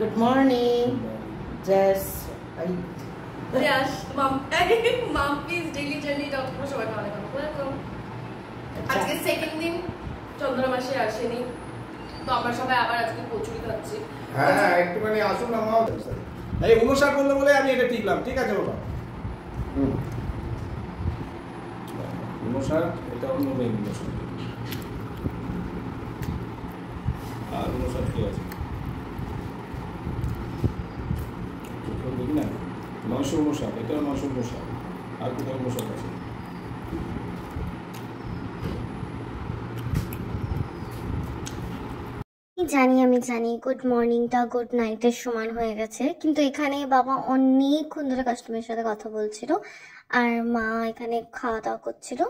Good morning. Jess. Yes, Mumpy's daily journey টা আপনারা সবাই অনেক অনেক ওয়েলকাম। আজকে সেকেন্ড দিন চন্দ্র মাসে আসেনি, তো আমরা সবাই আবার আজকে কচুরি খাচ্ছি। হ্যাঁ একটুখানি আসুন না মা। এই 59 বললো বলে আমি এটা টিকলাম, ঠিক আছে বাবা। 59 এটা অন্য নেই 59 আর 59 কি আছে দেখি না 959 এটা 959 আর কোথাও 59 আছে। আমি জানি গুড মর্নিংটা গুড নাইটের সমান হয়ে গেছে, কিন্তু এখানে বাবা অনেকক্ষণ ধরে কাস্টমারের সাথে কথা বলছিল আর মা এখানে খাওয়া দাওয়া করছিল,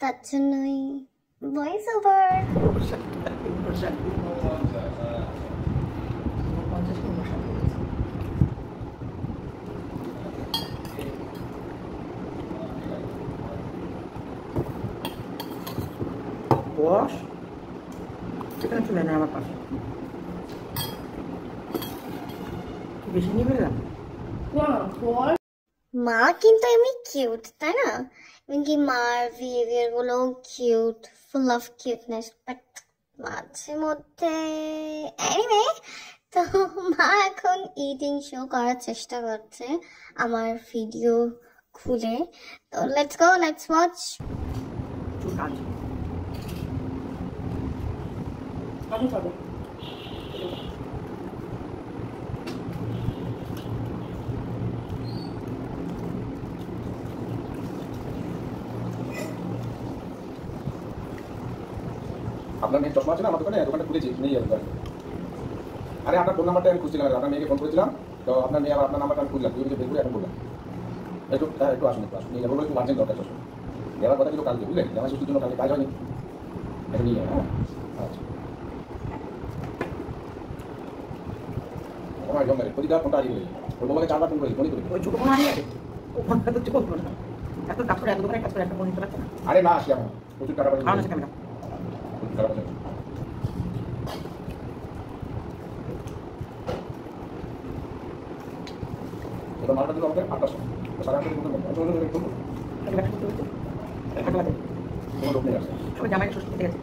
তার জন্যই ভয়েস ওভার। বস সেখানে চলে না আমার পাশে বেশি নিয়ে ফেললাম। মা কিন্তু এমনি কিউট, তাই না? এমনকি মার বিহেভিয়ার গুলো cute, full of cuteness, but মাঝে মধ্যে এনিওয়ে। তো মা এখন ইটিং শো করার চেষ্টা করছে আমার ভিডিও খুলে, তো লেটস গো, লেটস ওয়াচ। আপনার মেয়ে চশমা আছে না আমার দোকানে, দোকানটা খুলেছি, নিয়ে যাবে। আরে আপনার ফোন নাম্বারটা আমি খুঁজছিলাম, আপনার মেয়েকে ফোন করেছিলাম, তো আপনার মেয়ে আবার আপনার নাম্বারটা আমি খুঁজলাম, তুই বের করে এখন বললাম একটু একটু আসুন, একটু আসুন, নিয়ে যাবো, একটু আর্জেন্ট দরকার চশমা দেওয়ার কথা ছিল কালকে, বুঝলেন? জামাই ষষ্ঠীর জন্য কালকে কাজ হয়নি, এটা নিয়ে যাবে। হ্যাঁ আচ্ছা আমার জঙ্গলে প্রতিটা ফোনটা হারিয়ে গেছে, ওর বাবাকে 4বার ফোন করেছি, ফোনই করি। ওই ছোট ফোন হারিয়ে গেছে, ও ফোনটা তো চলবে না, এত কাজ করে এত দোকানে কাজ করে একটা ফোন নিতে পারছে না। আরে না আসলে আমার প্রচুর টাকা পয়সা আছে ক্যামেরা, প্রচুর টাকা পয়সা। ওটা মালটা দিল আমাকে 8টার সময়, 8:30 ফোন করবো, কোনো লোক নেই আসছে। সবাই জামাই ষষ্ঠী থেকে গেছে।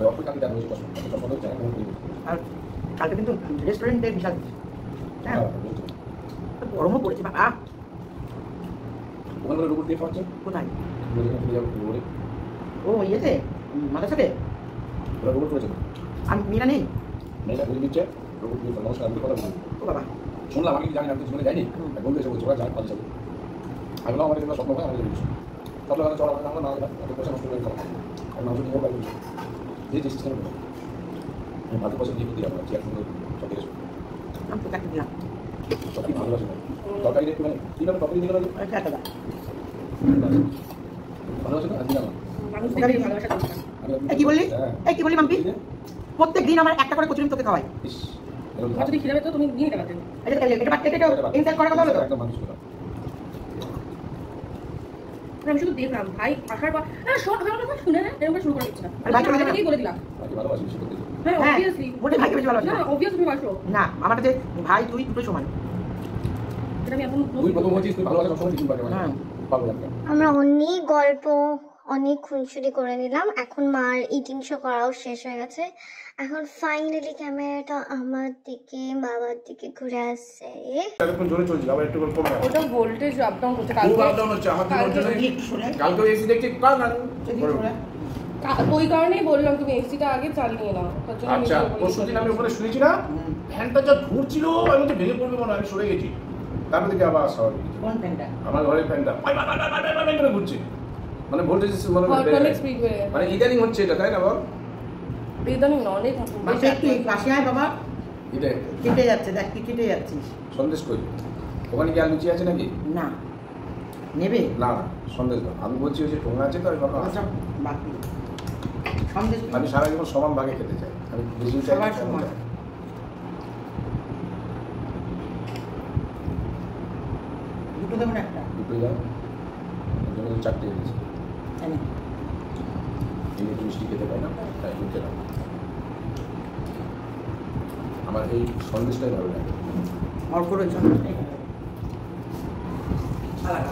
অল্প কালকে দেখা হয়েছে, চশমা ধরছে এখন করি। আর কালকে কিন্তু রেস্টুরেন্টের বিশাল হ্যাঁ গরমও পড়েছে বাবা। ওখানে রোবট দিয়ে খাওয়াচ্ছে কোথায়? রোবট ও ইয়েতে মাথার সাথে ওরা রোবট করেছে, আমি মিনা নেই, মেয়েটা ঘুরে দিচ্ছে, রোবট দিয়ে নমস্কার, আমি কথা বলছি। ও বাবা শুনলাম, আমি জানি না, আমি জীবনে যাইনি, বন্ধু এসে বলছে ওরা যায় পালিয়ে যাবে। আমি বললাম আমাদের স্বপ্ন হয়, আমাদের বলছি স্বপ্ন হয় চল আমরা না এত পয়সা নষ্ট করে খাওয়া আর মানুষ নিয়েও পাই বলছি যে যে সিস্টেম বলো আমি ভালো পয়সা দিয়ে দিলাম, চেয়ার সুন্দর সব কিছু আমি তো কাটতে দিলাম সব কি ভালোবাসি না তরকারি একটু মানে কীভাবে তরকারি দিয়ে গেল ভালোবাসি না আজকে না কি বললি? এই কি বললি মাম্পি? প্রত্যেক দিন আমার একটা করে কচুরি তোকে খাওয়াই। যদি খিদে পেতো তুমি নিয়ে নিতে পারতে। এটা ইনসাল্ট করার কথা হলো তো? একদম মানুষ করে আমি শুধু দেখলাম ভাই আসার পর না শর্ট হওয়ার কথা শুনে না এরকম শুরু করে দিচ্ছি না। আর ভাইকে আগে বলে দিলাম ভাই ভালোবাসি বেশি করতে। হ্যাঁ অবভিয়াসলি বলে ভাইকে বেশি ভালোবাসি। না অবভিয়াসলি ভালোবাসো না আমার কাছে ভাই তুই দুটো সমান। এটা আমি এখন তুই প্রথম বলছিস তুই ভালোবাসা সবসময় কিছু পারে না পাবো না। আমরা অনেক গল্প অনেক খুনসুটি করে নিলাম, এখন মার ইটিং শো করাও শেষ হয়ে গেছে। এখন ফাইনালি ক্যামেরাটা আমার দিকে বাবার দিকে ঘুরে আসছে। এখন জোরে চলছে, আবার একটু কমে গেল। ওটা ভোল্টেজ আপ ডাউন করতে খুব আপ ডাউন হচ্ছে আমার জন্য। কালকে এসি দেখছি কাল না ওই কারণেই বললাম তুমি এসিটা আগে চালিয়ে নাও। আচ্ছা পরশুদিন আমি ওখানে শুনেছি না, ফ্যানটা যা ঘুরছিল আমি তো ভেঙে পড়বে মনে আমি সরে গেছি, তারপর থেকে আবার স্বাভাবিক। কোন ফ্যানটা? আমার ঘরের ফ্যানটা করে ঘুরছে, মানে ভোল্টেজ মানে ইদানিং হচ্ছে এটা, তাই না বল? ইদানিং না অনেক একটু পাশে আয় বাবা, এটা কেটে যাচ্ছে, দেখ তুই কেটে যাচ্ছিস। সন্দেশ করি ওখানে কি আর লুচি আছে নাকি? না নেবে না না সন্দেশ না, আমি বলছি ওই যে ঠোঙা আছে তো আমি ভাবলাম বাকি সন্দেশ আমি সারা জীবন সমান ভাগে খেতে চাই, আমি বেশি চাই সবার সমান। দুটো দেবো না একটা? দুটোই দাও, জন্য 4টে এনেছি। এই মিষ্টি খেতে পাই না, তাই খেতে দাও। আমার এই সন্দেশটাই ভালো লাগে। অর্কর ওই জন্য আলাদা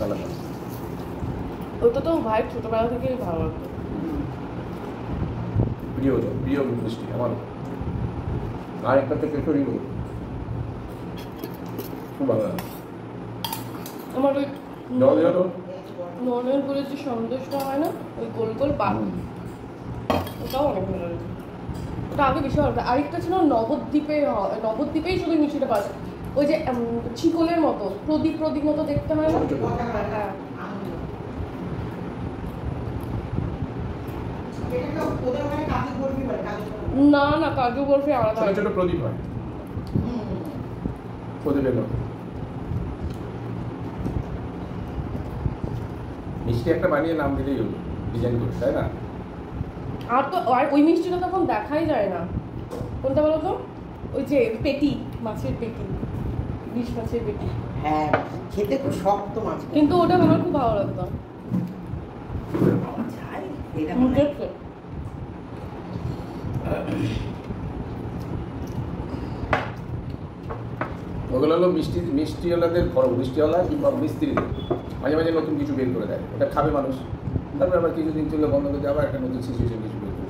আলাদা। ওটা তো ভাই ছোটবেলা থেকেই ভালো লাগতো। প্রিয় মিষ্টি আমার। আর একটা থেকে কেশরি খুব ভালো লাগে। আমার ওই জল দিয়ে তো নর্মাল করে যে সন্দেশটা হয় না, ওই গোল গোল পাক, ওটাও অনেক ভালো লাগে। ওটা আগে বেশি ভালো লাগে। আরেকটা ছিল নবদ্বীপেই শুধু মিষ্টিটা পাওয়া যায়, ওই যে চিকলের মতো প্রদীপ মতো দেখতে হয় না। হ্যাঁ না না, কাজু বরফি আলাদা ছোট হয়। ছোট প্রদীপ হয়, প্রদীপের মতো। মিষ্টি একটা বানিয়ে নাম দিলেই হলো, ডিজাইন করে, তাই না? আর ওই মিষ্টিটা তখন দেখাই যায় না। কোনটা বলো তো? ওই যে পেটি, মাছের পেটি, ইলিশ মাছের পেটি। হ্যাঁ, খেতে খুব শক্ত মাছ, কিন্তু ওটা আমার খুব ভালো লাগতো। এটা ওগুলো হলো মিষ্টিওয়ালাদের ঘর, মিষ্টিওয়ালা কিংবা মিস্ত্রিদের মাঝে মাঝে নতুন কিছু বের করে দেয়, ওটা খাবে মানুষ, তারপরে আবার কিছুদিন চলে বন্ধ করে আবার একটা নতুন সিচুয়েশন কিছু বের করে,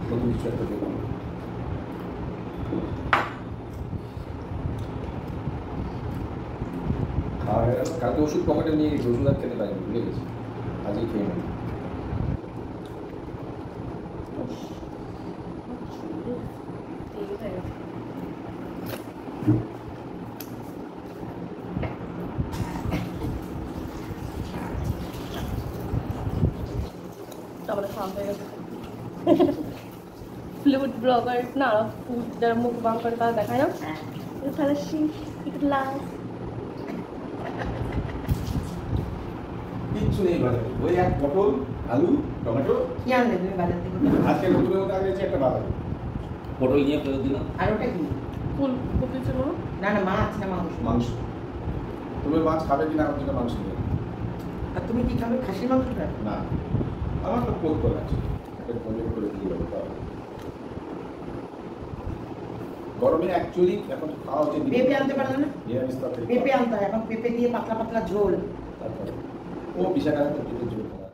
নতুন কিছু একটা বের করে। আর কালকে ওষুধ পকেটে নিয়ে গেছি, ওষুধ আর খেতে পারিনি, ভুলে গেছি, আজই খেয়ে নেব। ফুড ব্লগার না, ফুড যারা মুখ বাং করে তারা দেখায় না, তাহলে গ্লাস কিচ্ছু নেই বাজারে, ওই এক পটল, আলু, টমেটো। কি আনলে তুমি বাজার থেকে? আজকে নতুনের মধ্যে আগে একটা বাজার পটল নিয়ে ফেরত দিলাম। আর ওটা কি? ফুলকপি ছিল না না, মাছ না মাংস? মাংস। তুমি মাছ খাবে কিনা আমার জন্য মাংস নেই। আর তুমি কি খাবে, খাসির মাংসটা? না, আমার তো পটল আছে, একটা পনির করে দিয়ে দেবো। গরমে অ্যাকচুয়ালি এখন খাওয়া হচ্ছে পেঁপে আনতে পারলে না? নিরামিষ তরকারি। পেঁপে আনতে হয়, এখন পেঁপে দিয়ে পাতলা পাতলা ঝোল। তারপরে ও বিশাল টাকা তো পেঁপে ঝোল খাওয়া।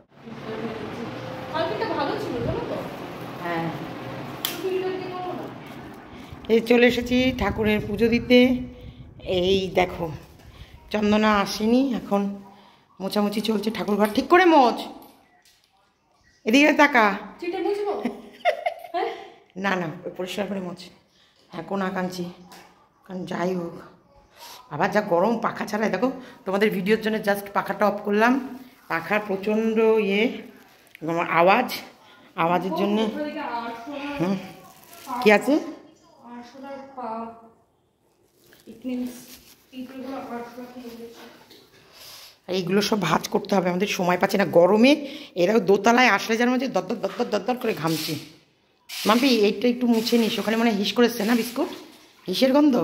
কালকেটা ভালো ছিল জানো তো। হ্যাঁ, ভিডিও দিতে পারবো না। এই চলে এসেছি ঠাকুরের পুজো দিতে। এই দেখো, চন্দনা আসেনি, এখন মোছামুছি চলছে। ঠাকুর ঘর ঠিক করে মোছ, এদিকে তাকা। চিটে বুঝবো? হ্যাঁ না না, ওই পরিষ্কার করে মোছ। হ্যাঁ, কোন আকাঙ্ক্ষী, কারণ যাই হোক আবার যা গরম, পাখা ছাড়াই দেখো, তোমাদের ভিডিওর জন্য জাস্ট পাখাটা অফ করলাম। পাখার প্রচণ্ড আওয়াজের জন্য। হুম, কি আছে? এইগুলো সব ভাঁজ করতে হবে, আমাদের সময় পাচ্ছে না গরমে। এরাও দোতলায় আসলে যেন মধ্যে দরদর দরদর দরদর করে ঘামছি। মাম্পি এইটা একটু মুছে নিস, ওখানে মনে হয় হিস করেছে না বিস্কুট, হিসের গন্ধ।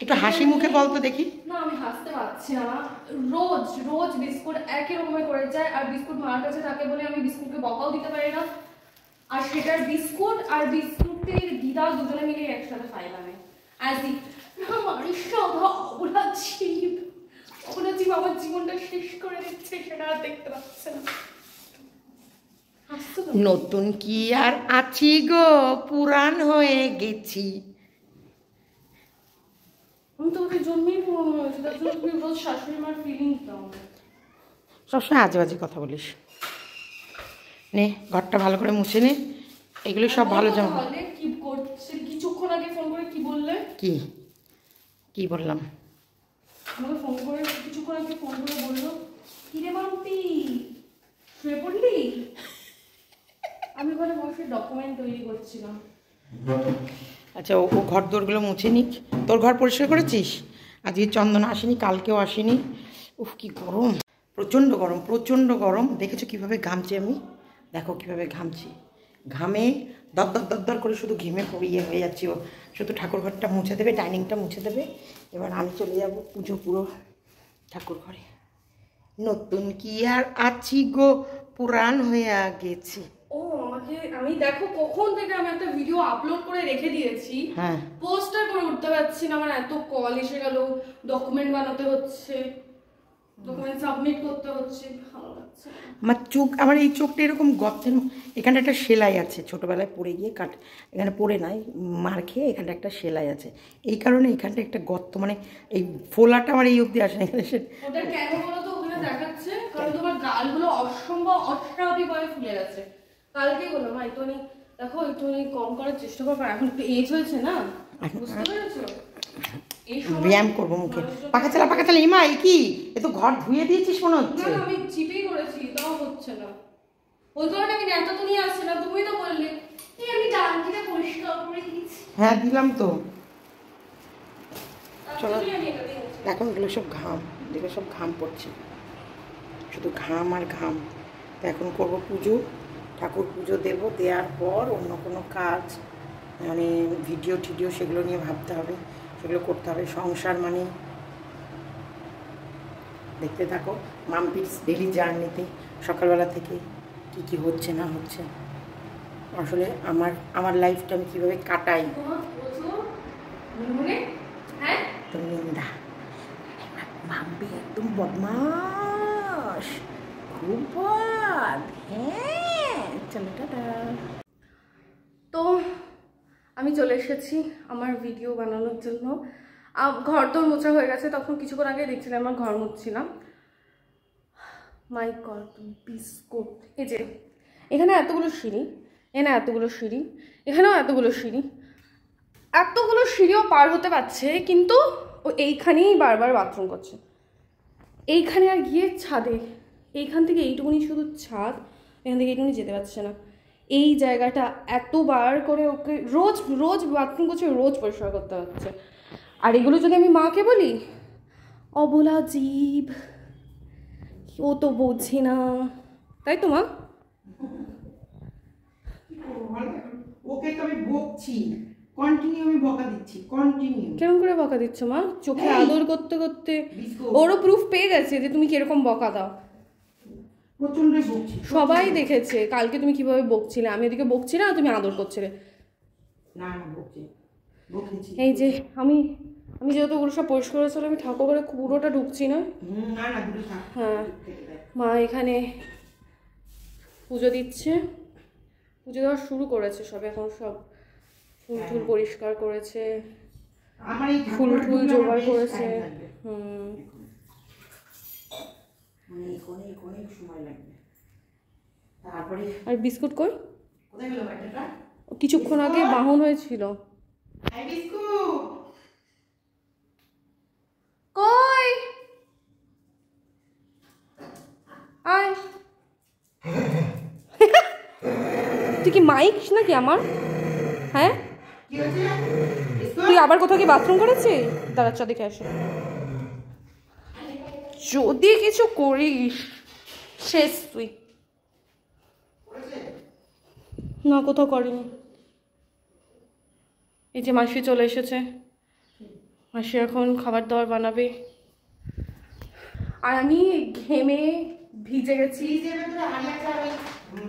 একটু হাসি মুখে বলতো দেখি। না আমি হাসতে পারছি না, রোজ রোজ বিস্কুট একই রকমের করে যায়, আর বিস্কুট মার কাছে থাকে বলে আমি বিস্কুটকে বকাও দিতে পারি না, আর সেটার বিস্কুট আর বিস্কুটের দিদা দুজনে মিলে একসাথে ফাইলামে আজই না মারিস না, অপরাধী আমার জীবনটা শেষ করে দিচ্ছে, সেটা আর দেখতে পাচ্ছে না। নতুন কি আর আছি গো, পুরান হয়ে গেছি। আমি তো ওদের জন্মেই পুরনো হয়েছে, তার জন্য তুমি রোজ শাশুড়ি মার ফিলিংস দাও। সবসময় আজে বাজে কথা বলিস। নে ঘরটা ভালো করে মুছে নে, এগুলো সব ভালো জামা। কি করছে? কিছুক্ষণ আগে ফোন করে কি বললে? কি বললাম? আমাকে ফোন করে কিছুক্ষণ আগে ফোন করে বললো, কিরে মাম্পি শুয়ে পড়লি? আমি ওখানে বসে ডকুমেন্ট তৈরি করছিলাম। আচ্ছা, ও ঘর দোরগুলো মুছে নিক। তোর ঘর পরিষ্কার করেছিস? আজকে চন্দনা আসেনি, কালকেও আসেনি। উফ কি গরম, প্রচণ্ড গরম। দেখেছো কীভাবে ঘামছি আমি? দেখো কীভাবে ঘামছি, ঘামে দর করে শুধু ঘেমে পড়িয়ে হয়ে যাচ্ছি। ও শুধু ঠাকুর ঘরটা মুছে দেবে, ডাইনিংটা মুছে দেবে, এবার আমি চলে যাব পুরো ঠাকুর ঘরে। নতুন কি আর আছি গো, পুরান হয়ে গেছি। ও আমাকে আমি দেখো কখন থেকে আমি একটা ভিডিও আপলোড করে রেখে দিয়েছি, হ্যাঁ পোস্টার করে উঠতে পারছি না, আমার এত কল এসে গেল, ডকুমেন্ট বানাতে হচ্ছে, ডকুমেন্ট সাবমিট করতে হচ্ছে, ভালো লাগছে না। আমার চোখ, আমার এই চোখটা এরকম গর্তের এখানে একটা সেলাই আছে, ছোটোবেলায় পড়ে গিয়ে এখানে পড়ে নাই, মার খেয়ে এখানটা একটা সেলাই আছে, এই কারণে এখানটা একটা গর্ত, মানে এই ফোলাটা আমার এই অবধি আসে না। ওটা কেন বলো তো ওখানে দেখাচ্ছে, কারণ তোমার গালগুলো অসম্ভব অস্বাভাবিকভাবে ফুলে গেছে। কালকে বললাম মা একটুখানি দেখো, একটুখানি কম করার চেষ্টা করবো, এখন একটু এজ হয়েছে না, বুঝতে পেরেছো? ব্যায়াম করবো মুখে, পাখা চালা ইমা, এই কি এ তো ঘর ধুয়ে দিয়েছিস মনে হচ্ছে। না আমি চিপেই করেছি, তাও হচ্ছে না। ওই কারণে আমি নেতা তো নিয়ে আসছে না, তুমি তো বললে এই আমি ডানদিকে পরিষ্কার করে দিয়েছি। হ্যাঁ দিলাম তো। চলো আমি এটা দিয়ে মুছি। দেখো এগুলো সব ঘাম, এগুলো সব ঘাম পড়ছে, শুধু ঘাম আর ঘাম। তো এখন করবো পুজো, ঠাকুর পুজো দেবো, দেওয়ার পর অন্য কোনো কাজ মানে ভিডিও টিডিও সেগুলো নিয়ে ভাবতে হবে, সেগুলো করতে হবে। সংসার মানে দেখতে থাকো মাম্পির ডেলি জার্নিতে সকালবেলা থেকে কি কি হচ্ছে না হচ্ছে, আসলে আমার লাইফটা আমি কীভাবে কাটাই। হ্যাঁ তো নিন্দা মাম্পি একদম বদমাস, খুব বদ। হ্যাঁ চলো টাটা। তো আমি চলে এসেছি আমার ভিডিও বানানোর জন্য। ঘর তো মোছা হয়ে গেছে, তখন কিছুক্ষণ আগে দেখছিলাম আমার ঘর মুছছিলাম। মাই গড বিস্কুট, এই যে এখানে এতগুলো সিঁড়ি, এখানে এতগুলো সিঁড়ি, এখানেও এতগুলো সিঁড়ি, এতগুলো সিঁড়িও পার হতে পারছে, কিন্তু ও এইখানেই বারবার বাথরুম করছে। এইখানে আর গিয়ে ছাদে, এইখান থেকে এইটুকুনি শুধু ছাদ, এখান থেকে এইটুকুনি যেতে পারছে না। এই জায়গাটা এতবার করে ওকে রোজ রোজ বাথরুম করছে, রোজ পরিষ্কার করতে হচ্ছে। আর এগুলো যদি আমি মাকে বলি, অবলা জীব, ও তো বোঝে না, তাই তো মা? ওকে তো আমি বকছি, কন্টিনিউ আমি বকা দিচ্ছি, কন্টিনিউ। কেমন করে বকা দিচ্ছ মা? চোখে আদর করতে করতে ওরও প্রুফ পেয়ে গেছে যে তুমি কিরকম বকা দাও। প্রচন্ডই বকছি, সবাই দেখেছে কালকে তুমি কিভাবে বকছিলে, আমি ওদিকে বকছি না, তুমি আদর করছিলে। না না বকছি। এই যে আমি যেহেতু ওগুলো সব পরিষ্কার হয়েছিল, আমি ঠাকুর করে পুরোটা ঢুকছি না। না না দূরে থাক। হ্যাঁ মা এখানে পুজো দিচ্ছে, পুজো দেওয়া শুরু করেছে সব, এখন সব ফুল টুল পরিষ্কার করেছে, আমার এই ফুল টুল জোগাড় বেশ করেছে। time লাগবে। হুম অনেক সময় লাগবে। তারপরে আর বিস্কুট কই? কোথায় গেল ব্যাটাটা? কিছুক্ষণ আগে বাহন হয়েছিল। এই বিস্কুট কই আয়। তুই কি মাইক নাকি আমার? হ্যাঁ কি হয়েছে? তুই আবার কোথাও কি বাথরুম করেছিস? দাঁড়া চ দেখে আসো, যদি কিছু করিস শেষ তুই। না কোথাও করিনি। এই যে মাসি চলে এসেছে, মাসি এখন খাবার দাবার বানাবে, আর আমি ঘেমে ভিজে গেছি।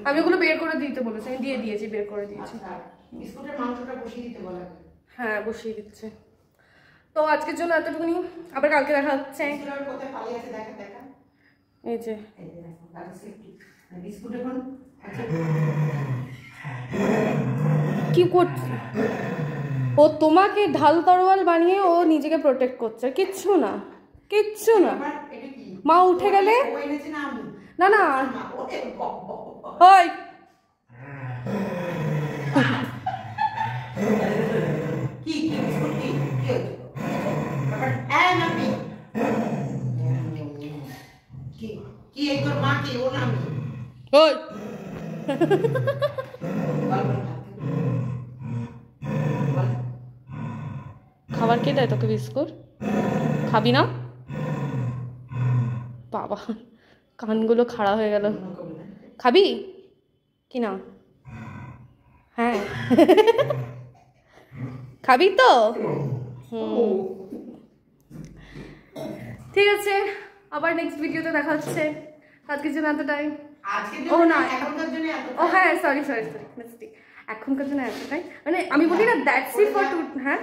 আমি ওগুলো বের করে দিতে বলেছি, আমি দিয়ে দিয়েছি, বের করে দিয়েছি। বিস্কুটের মাংসটা বসিয়ে দিতে বলা। হ্যাঁ বসিয়ে দিচ্ছে। তো আজকের জন্য এতটুকুনি, আবার কালকে দেখা হচ্ছে। কোথায় পালিয়ে আছে দেখা দেখা। এই যে বিস্কুট এখন কি করছে ও, তোমাকে ঢাল তরোয়াল বানিয়ে ও নিজেকে প্রোটেক্ট করছে, কিচ্ছু না কিচ্ছু না। এটা কি মা উঠে গেলে ও এনেছে না আমি? না না ওরে ওই কি বিস্কুট কি কি হচ্ছে? এই নামি কি কি এই তোর মা কি? ও নামি ওই খাবার কে দেয় তোকে বিস্কুট? খাবি না? বাবা কানগুলো খাড়া হয়ে গেল। খাবি কি না? হ্যাঁ খাবি তো? ঠিক আছে, আবার নেক্সট ভিডিওতে দেখা হচ্ছে। আজকের জন্য এতটাই। ও না এখনকার জন্য এত, ও হ্যাঁ সরি মিস্টেক, এখনকার জন্য এতটাই, মানে আমি বলি না দ্যাটস ইট ফর টু। হ্যাঁ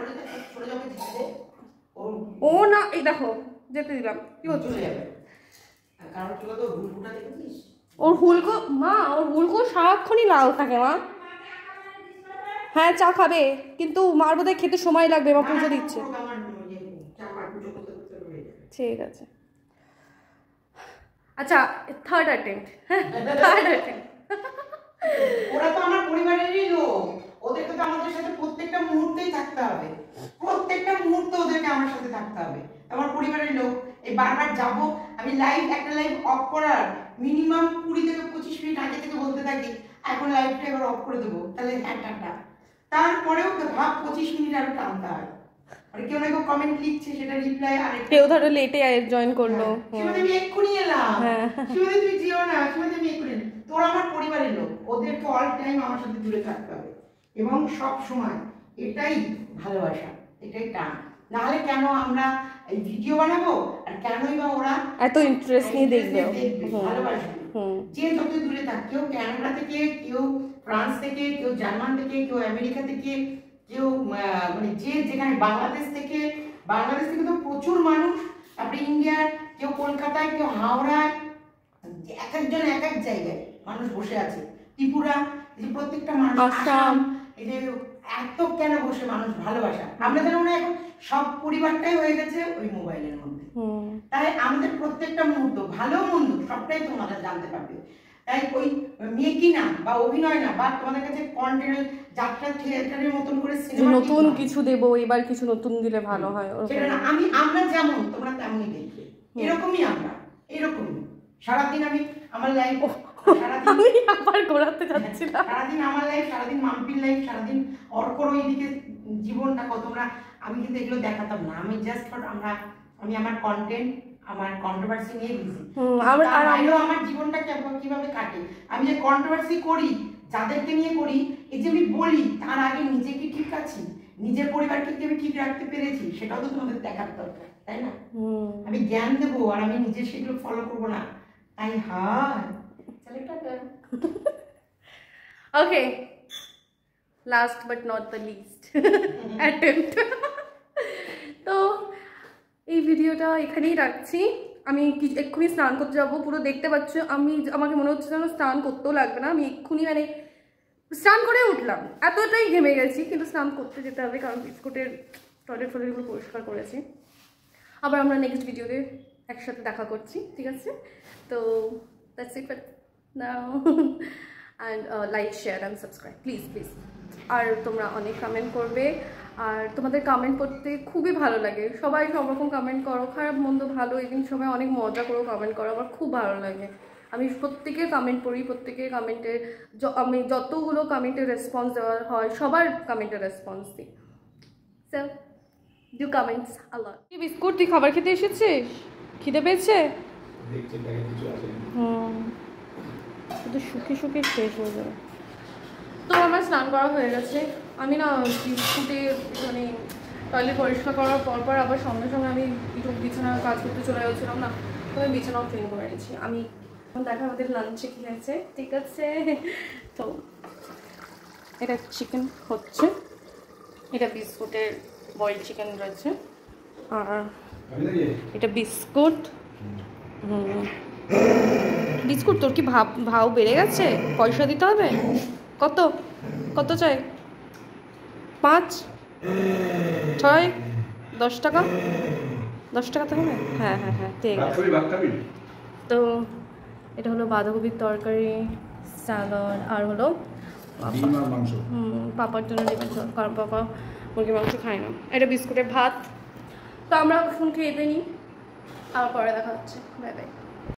ও না এই দেখো যেতে দিলাম, কি বলছো? কারণ কি বলতো হুলকুটা দেখেছিস, ওর হুলকো মা, ওর হুলকো সারাক্ষণই লাল থাকে মা। হ্যাঁ চা খাবে, কিন্তু মার বোধহয় খেতে সময় লাগবে, মা পুজো দিচ্ছে। ঠিক আছে আচ্ছা, থার্ড অ্যাটেম্প্ট। হ্যাঁ থার্ড অ্যাটেম্প্ট। ওরা তো আমার পরিবারেরই লোক, ওদেরকে তো আমাদের সাথে প্রত্যেকটা মুহূর্তেই থাকতে হবে, প্রত্যেকটা মুহূর্তে ওদেরকে আমার সাথে থাকতে হবে, আমার পরিবারের লোক। এই বারবার যাব আমি একটা লাইভ অফ করার মিনিমাম 20 থেকে 25 মিনিট আগে থেকে বলতে থাকি এখন লাইভটা এবার অফ করে দেবো, তাহলে হ্যাঁ টাটা। তারপরেও ভাব 25 মিনিট আরো টানতে হয়, আর কেউ না কেউ কমেন্ট লিখছে, সেটা রিপ্লাই, আর কেউ ধরো লেটে জয়েন করলো, সীমাদি আমি এক্ষুনি এলাম, সীমাদি তুমি যেও না, সীমাদি আমি এক্ষুনি, তোরা আমার পরিবারের লোক, ওদেরকে অল টাইম আমার সাথে দূরে থাকতে হবে এবং সব সময়, এটাই ভালোবাসা, এটাই টান। নাহলে কেন আমরা এই ভিডিও বানাবো, আর কেনই বা ওরা এত ইন্টারেস্ট নিয়ে দেখবে, ভালোবাসবে। যে যত দূরে থাক, কেউ কানাডা থেকে, কেউ ফ্রান্স থেকে, কেউ জার্মান থেকে, কেউ আমেরিকা থেকে, কেউ মানে যে যেখানে বাংলাদেশ থেকে তো প্রচুর মানুষ, তারপরে ইন্ডিয়ার, কেউ কলকাতায়, কেউ হাওড়ায়, এক একজন এক এক জায়গায় মানুষ বসে আছে, ত্রিপুরা, এই প্রত্যেকটা মানুষ, আসাম, এই যে এত কেন বসে মানুষ ভালোবাসা, আমাদের মনে হয় এখন সব পরিবারটাই হয়ে গেছে ওই মোবাইলের মধ্যে। তাই আমাদের প্রত্যেকটা মুহূর্ত ভালো মন্দ সবটাই তোমরা জানতে পারবে। তাই ওই মেকি না বা অভিনয় না বা তোমাদের কাছে কন্টেন্ট যাত্রা থিয়েটারের মতন করে সিনেমা নতুন কিছু দেবো, এবার কিছু নতুন দিলে ভালো হয়, সেটা না। আমরা যেমন তোমরা তেমনই দেখবে, এরকমই আমরা, এরকমই সারাদিন আমি আমার লাইফ, আমি আবার ঘোরাতে যাচ্ছিলাম, সারাদিন আমার লাইফ, সারাদিন মাম্পির লাইফ, সারাদিন অর্কর ওইদিকে জীবনটা তোমরা, আমি কিন্তু এগুলো দেখাতাম না, আমি জাস্ট আমি আমার কন্টেন্ট, আমার কন্ট্রোভার্সি নিয়ে বিজি। আমার জীবনটা কিভাবে কাটে, আমি যে কন্ট্রোভার্সি করি, যাদেরকে নিয়ে করি, এই যে আমি বলি, তার আগে নিজে কি ঠিক আছি, নিজের পরিবারকে কি আমি ঠিক রাখতে পেরেছি, সেটাও তো তোমাদের দেখার দরকার, তাই না? আমি জ্ঞান দেবো আর আমি নিজে সেগুলো ফলো করবো না, তাই হয়। Okay, last but not the least attempt. তো এই ভিডিওটা এখানেই রাখছি, আমি এক্ষুনি স্নান করতে যাবো, পুরো দেখতে পাচ্ছ আমাকে মনে হচ্ছে যেন স্নান করতেও লাগবে না, আমি এক্ষুনি মানে স্নান করে উঠলাম, এতটাই ঘেমে গেছি, কিন্তু স্নান করতে যেতে হবে কারণ বিস্কুটের টয়লেটগুলো পরিষ্কার করেছি। আবার আমরা নেক্সট ভিডিওতে একসাথে দেখা করছি, ঠিক আছে? তো that's it now, and like, share and subscribe please. আর তোমরা অনেক কমেন্ট করবে, আর তোমাদের কমেন্ট করতে খুবই ভালো লাগে, সবাই সব রকম কমেন্ট করো, খারাপ মন্দ ভালো, এদিন সবাই অনেক মজা করেও কমেন্ট করো, আমার খুব ভালো লাগে। আমি প্রত্যেকের কমেন্ট পড়ি, প্রত্যেকের কমেন্টের আমি যতগুলো কমেন্টের রেসপন্স দেওয়া হয় সবার কমেন্টের রেসপন্স দিই। সো ডু কমেন্টস আ লট। কি বিস্কুট, তুই খাবার খেতে এসেছিস? খিদে পেয়েছে? শুধু শুকিয়ে শেষ হয়ে যাবে। তো আমার স্নান করা হয়ে গেছে, আমি না বিস্কুটে মানে টয়লেট পরিষ্কার করার পর আবার সঙ্গে সঙ্গে আমি একটু বিছানার কাজ করতে চলে গেছিলাম না, তো আমি বিছানাও ক্লিন করে নিয়েছি। আমি দেখা আমাদের লাঞ্চে কি আছে, ঠিক আছে? তো এটা চিকেন হচ্ছে, এটা বিস্কুটের বয়েল চিকেন রয়েছে, আর এটা বিস্কুট। বিস্কুট তোর কি ভাও বেড়ে গেছে? পয়সা দিতে হবে? কত চাই? 5, 6, 10 টাকা? 10 টাকা তো হবে? হ্যাঁ ঠিক আছে। তো এটা হলো বাঁধাকপির তরকারি, স্যালাড, আর হলো পাপার জন্য ডিমের ঝোল, কারণ পাপা মুরগির মাংস খায় না। এটা বিস্কুটের ভাত। তো আমরা এখন খেয়ে নিই, আবার পরে দেখা হচ্ছে, বাই বাই।